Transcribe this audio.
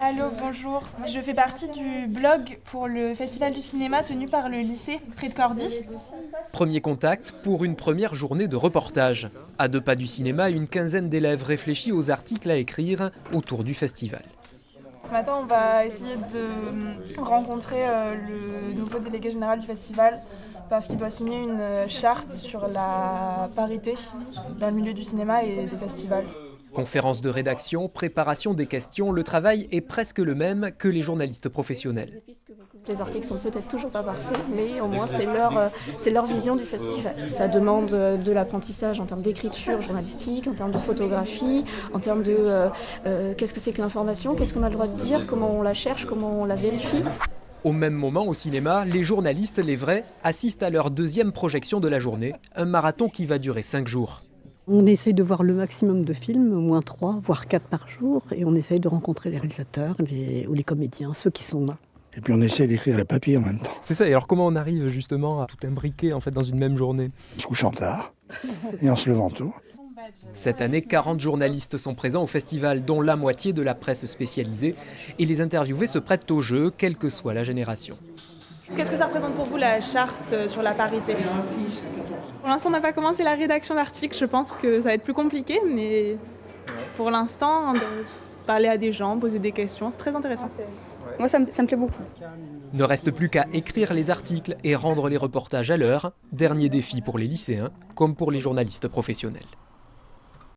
Allô, bonjour. Je fais partie du blog pour le Festival du cinéma tenu par le lycée près de Cordy. Premier contact pour une première journée de reportage. À 2 pas du cinéma, une quinzaine d'élèves réfléchit aux articles à écrire autour du festival. Ce matin, on va essayer de rencontrer le nouveau délégué général du festival parce qu'il doit signer une charte sur la parité dans le milieu du cinéma et des festivals. Conférence de rédaction, préparation des questions, le travail est presque le même que les journalistes professionnels. Les articles sont peut-être toujours pas parfaits, mais au moins c'est leur vision du festival. Ça demande de l'apprentissage en termes d'écriture journalistique, en termes de photographie, en termes de qu'est-ce que c'est que l'information, qu'est-ce qu'on a le droit de dire, comment on la cherche, comment on la vérifie. Au même moment, au cinéma, les journalistes, les vrais, assistent à leur deuxième projection de la journée, un marathon qui va durer 5 jours. On essaye de voir le maximum de films, au moins 3, voire 4 par jour, et on essaye de rencontrer les réalisateurs ou les comédiens, ceux qui sont là. Et puis on essaie d'écrire le papier en même temps. C'est ça, et alors comment on arrive justement à tout imbriquer en fait, dans une même journée? En se couchant tard et en se levant tôt. Cette année, 40 journalistes sont présents au festival, dont la moitié de la presse spécialisée, et les interviewés se prêtent au jeu, quelle que soit la génération. Qu'est-ce que ça représente pour vous la charte sur la parité? Pour l'instant, on n'a pas commencé la rédaction d'articles. Je pense que ça va être plus compliqué, mais pour l'instant, de parler à des gens, poser des questions, c'est très intéressant. Moi, ça me plaît beaucoup. Ne reste plus qu'à écrire les articles et rendre les reportages à l'heure. Dernier défi pour les lycéens, comme pour les journalistes professionnels.